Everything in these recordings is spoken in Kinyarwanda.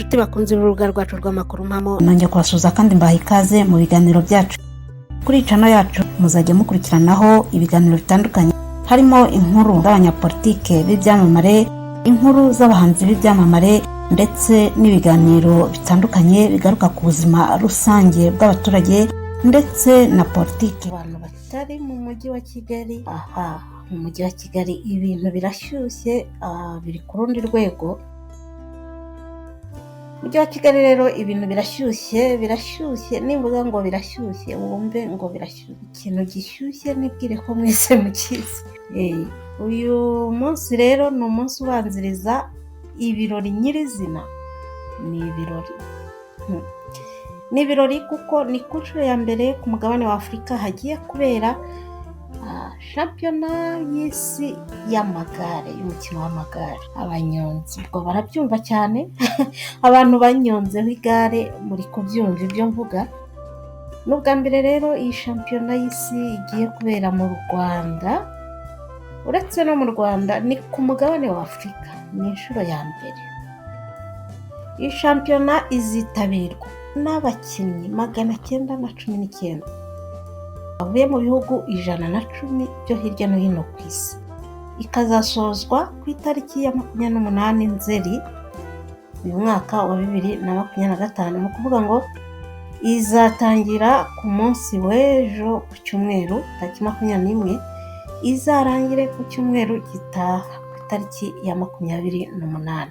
inshuti bakunze urubuga rwacu rw'amakuru mpamo, nongeye kubasuhuza kandi mbaha ikaze mu biganiro byacu. Kuri channel yacu muzajya mukurikiranaho ibiganiro bitandukanye, harimo inkuru z'abanyapolitike b'ibyamamare, inkuru z'abahanzi b'ibyamamare, ndetse n'ibiganiro bitandukanye bigaruka ku buzima rusange bw'abaturage ndetse na politiki. Abantu batari mu mujyi wa Kigali, mu mujyi wa Kigali ibintu birashyushye, biri ku rundi rwego. Mujyi wa Kigali rero ibintu birashyushye, nimvuga ngo birashyushye wumve ngo birashyushye, ikintu gishyushye nibwire ko mwese mukizi. Uyu munsi rero ni umunsi ubanziriza ibirori nyirizina. Ni ibirori kuko ni ku nshuro ya mbere ku mugabane wa Afurika hagiye kubera shampiyona y'isi y'amagare, y'umukino w'amagare. Abanyonzi ubwo barabyumva cyane abantu banyonzeho igare muri kubyumva ibyo mvuga. N'ubwa mbere rero iyi shampiyona y'isi igiye kubera mu Rwanda. Uretse no mu Rwanda, ni ku mugabane wa Afurika, ni inshuro ya mbere. Iyi shampiyona izitabirwa n'abakinnyi 919 bavuye mu bihugu 110 byo hirya no hino ku isi. Ikazasozwa ku itariki ya 28 Nzeri uyu mwaka wa 2025. Ni ukuvuga ngo izatangira ku munsi w'ejo ku cyumweru tariki 21, izarangire ku cyumweru gitaha ku itariki ya 28.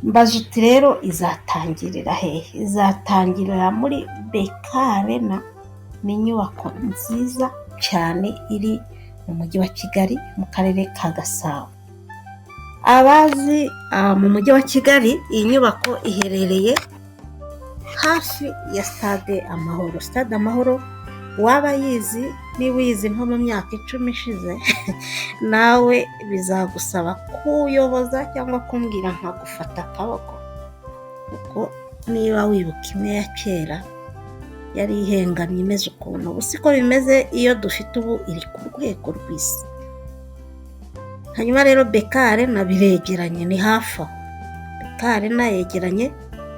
Mbaza uti rero izatangirira hehe? Izatangirira muri BK Arena. Ni inyubako nziza cyane iri mu mujyi wa Kigali mu karere ka Gasabo. Abazi mu mujyi wa Kigali, iyi nyubako iherereye hafi ya Stade Amahoro. Stade Amahoro waba yizi, niba uyizi nko mu myaka 10 ishize nawe bizagusaba kuyoboza cyangwa kumbwira nkagufata akaboko, kuko niba wibuka imwe ya kera yari ihengamye imeze ukuntu, ubu siko bimeze. Iyo dufite ubu iri ku rwego rw'isi. Hanyuma rero BK Arena biregeranye, ni hafi aho. BK Arena yegeranye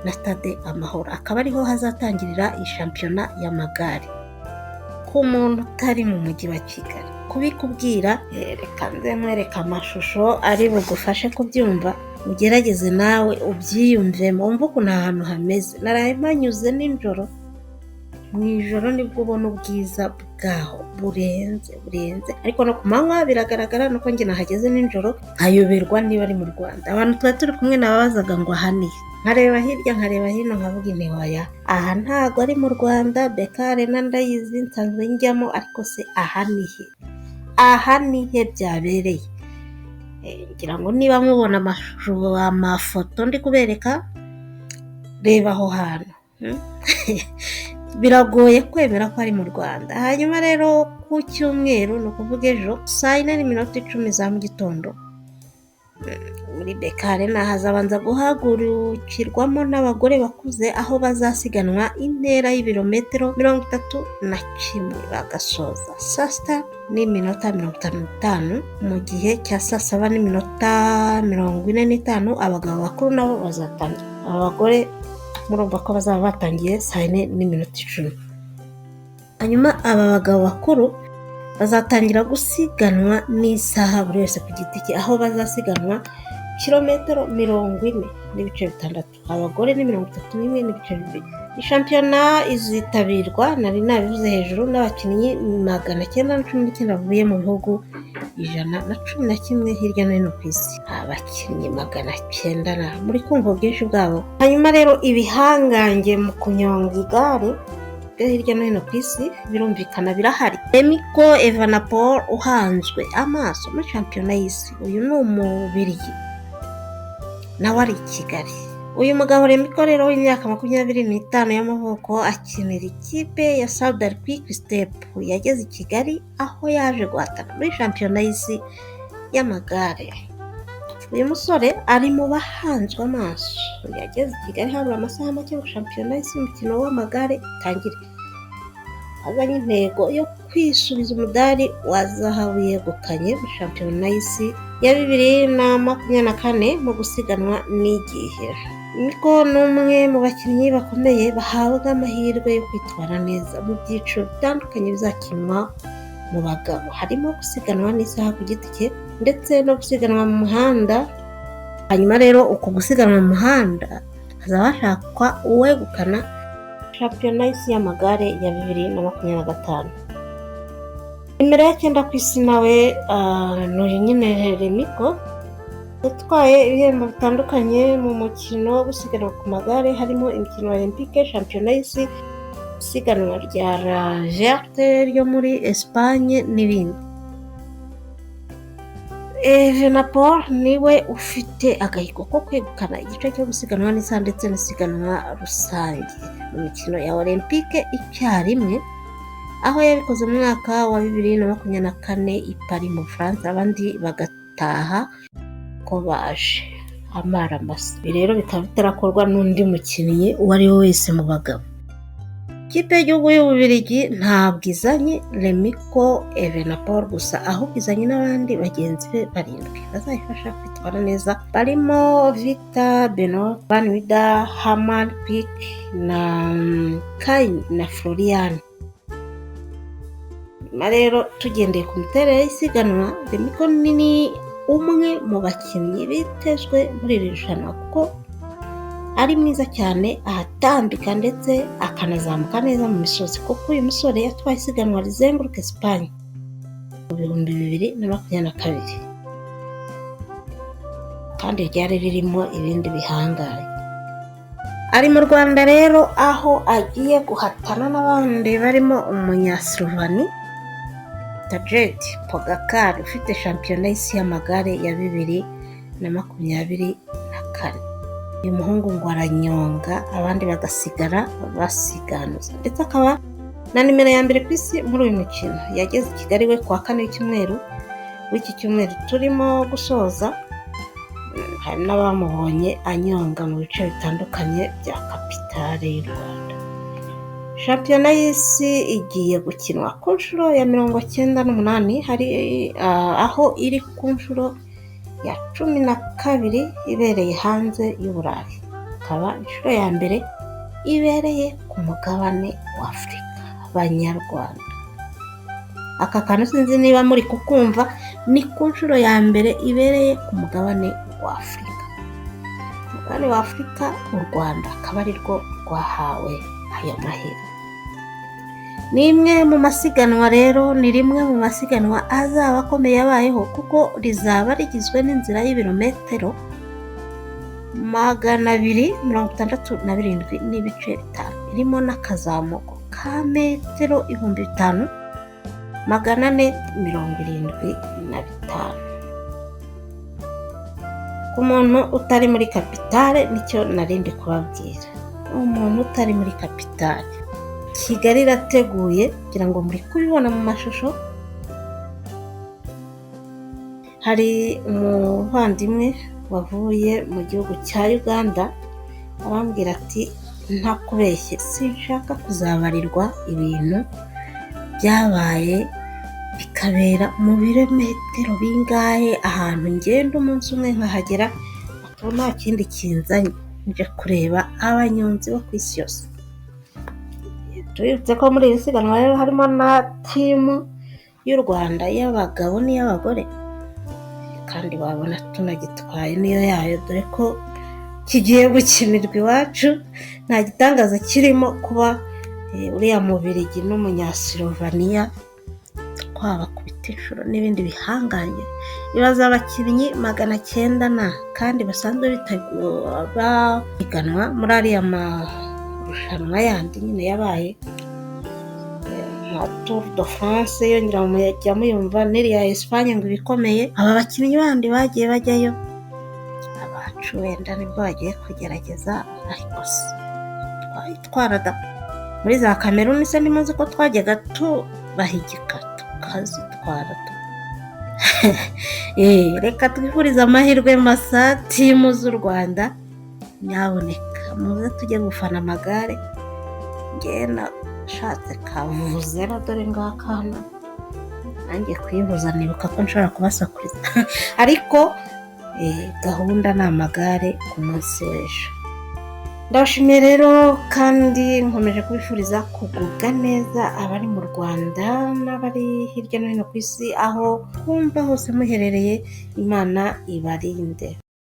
na Stade Amahoro, akaba ariho hazatangirira iyi shampiyona y'amagare. Ku muntu utari mu mujyi wa Kigali kubikubwira, reka nze mwereka amashusho ari bugufashe kubyumva, ugerageze nawe ubyiyumvemo, wumve ukuntu ahantu hameze. Naraye mpanyuze nijoro, mu ijoro nibwo ubona ubwiza bwaho burenze, ariko no ku manywa biragaragara. nuko njye nahageze nijoro nkayoberwa niba ari mu Rwanda. Abantu twari turi kumwe nababazaga ngo aha ni he, nkareba hirya nkareba hino nkavuga inti hoya, aha ntago ari mu Rwanda. BK Arena ndayizi, nsanzwe njyamo, ariko se aha ni he? Aha ni he byabereye? Ngira ngo niba mubona amashusho, amafoto ndi kubereka, reba aho hantu. Biragoye kwemera ko ari mu Rwanda. Hanyuma rero ku cyumweru, ni ukuvuga ejo saa 4:10 za mu gitondo, muri BK Arena hazabanza guhagurukirwamo n'abagore bakuze, aho bazasiganwa intera y'ibirometero 31 bagasoza saa 6:55. Mu gihe cya saa 7:45 abagabo bakuru nabo bazatangira. Abagore murumva ko bazaba batangiye saa 4:10. Hanyuma aba bagabo bakuru bazatangira gusiganwa n'isaha buri wese ku giti cye, aho bazasiganwa kilometero 40.6. Abagore ni 31.2. Shampiyona izitabirwa, nari nabivuze hejuru, n'abakinnyi 919 bavuye mu bihugu 111 hirya no hino ku isi. Abakinnyi 900 muri kumva ubwinshi bwabo. Hanyuma rero ibihangange mu kunyonga igare hirya no hino ku isi birumvikana birahari. Remco Evenepoel uhanzwe amaso muri shampiyona y'isi, uyu ni Umubirigi nawe ari i Kigali. Uyu mugabo Remco rero w'imyaka 25 y'amavuko akinira ikipe ya Saudi Quick Step, yageze i Kigali aho yaje guhatana muri shampiyona y'isi y'amagare. Uyu musore ari mu bahanzwe amaso, yageze i Kigali habura amasaha make ngo shampiyona y'isi y'umukino w'amagare itangire. azanye intego yo kwisubiza umudari wa zahabu yegukanye muri shampiyona y'isi ya 2024 mu gusiganwa n'igihe. Niko n'umwe mu bakinnyi bakomeye bahabwa amahirwe yo kwitwara neza mu byiciro bitandukanye bizakinwa mu bagabo, harimo gusiganwa n'isaha ku giti cye ndetse no gusiganwa mu muhanda. Hanyuma rero uko gusiganwa mu muhanda hazaba hashakwa uwegukana shampiyona y'isi y'amagare ya 2025. Nimero ya 9 ku isi nawe n'uyu nyine Remiko yatwaye ibihembo bitandukanye mu mukino wo gusiganwa ku magare, harimo imikino olympique, shampiyona y'isi, isiganwa rya La Verte ryo muri Espagne n'ibindi. Evenepoel niwe ufite agahigo ko kwegukana igice cyo gusiganwa n'isaha ndetse n'isiganwa rusange mu mikino ya olympique icyarimwe, aho yabikoze mu mwaka wa 2024 i Paris mu Bufaransa, abandi bagataha ko baje amara masa. Ibi rero bikaba bitarakorwa n'undi mukinnyi uwo ari we wese mu bagabo. Ikipe y'igihugu y'Ububiligi ntabwo izanye Remiko Evenepoel gusa, ahubwo izanye n'abandi bagenzi be 7 bazayifasha kwitwara neza, barimo Victor Benoit, Van Wida, Herman Pick na Kai na Florian. Rero tugendeye ku miterere y'isiganwa, Remiko ni umwe mu bakinnyi bitezwe muri iri rushanwa kuko ari mwiza cyane, ahatambika ndetse akanazamuka neza mu misozi, kuko uyu musore yatwaye isiganwa rizenguruka Espagne mu 2022 kandi ryari ririmo ibindi bihangaye. Ari mu Rwanda rero, aho agiye guhatana n'abandi barimo umunyaslovani Tadej Pogacar ufite shampiyona y'isi y'amagare ya 2024. Uyu muhungu ngo aranyonga, abandi bagasigara basiganuza, ndetse akaba na nimero ya 1 ku isi muri uyu mukino. Yageze i Kigali we kuwa 4 w'iki cyumweru turimo gusoza. Hari n'abamubonye anyonga mu bice bitandukanye bya kapitale y'u Rwanda. Shampiyona y'isi igiye gukinwa ku nshuro ya 98, hari aho iri ku nshuro ya 12 ibereye hanze y'Uburayi, akaba inshuro ya mbere ibereye ku mugabane wa Afurika. Abanyarwanda, aka kantu sinzi niba muri kukumva, ni ku nshuro ya mbere ibereye ku mugabane wa Afurika. Umugabane wa Afurika, u Rwanda akaba ari rwo rwahawe aya mahirwe. Ni imwe mu masiganwa rero, ni rimwe mu masiganwa azaba akomeye yabayeho, kuko rizaba rigizwe n'inzira y'ibirometero 267 n'ibice 5, irimo n'akazamuko ka metero 5475. Ku muntu utari muri kapitale, nicyo narindi kubabwira, umuntu utari muri kapitale, Kigali irateguye kugira ngo muri kubibona mu mashusho. Hari umuvandimwe wavuye mu gihugu cya Uganda arambwira ati ntakubeshye, sinshaka kuzabarirwa ibintu byabaye bikabera mu birometero bingahe ahantu ngenda umunsi umwe nkahagera, akaba nta kindi kinzanye, nje kureba abanyonzi bo ku isi yose. Tubibutse ko muri iri siganwa rero harimo na timu y'u Rwanda y'abagabo n'iy'abagore, kandi wabona tunagitwaye niyo yayo, dore ko kigiye gukinirwa iwacu. Nta gitangaza kirimo kuba uriya Mubiligi n'umunyaslovania twabakubita inshuro n'ibindi bihangange. Ibaza abakinnyi 900 kandi basanzwe biganwa muri ariya marushanwa yandi nyine yabaye nka Tour de France, yongera mujya muyumva n'iriya Espagne ngo ibikomeye. Aba bakinnyi bandi bagiye bajyayo, abacu wenda nibwo bagiye kugerageza, ariko twitwaraga muri za Cameroon se nimuzi ko twajyaga tubahigika tukazitwara. Reka twifurize amahirwe masa timu z'u Rwanda, nyaboneka muze tujye gufana amagare. nashatse kavuze na dore ngaka hano nanjye kwibuza nibuka ko nshobora kubasakuriza ariko gahunda ni amagare ku munsi w'ejo. Ndabashimiye rero kandi nkomeje kubifuriza kugubwa neza abari mu Rwanda n'abari hirya no hino ku isi aho twumva hose muherereye, Imana ibarinde.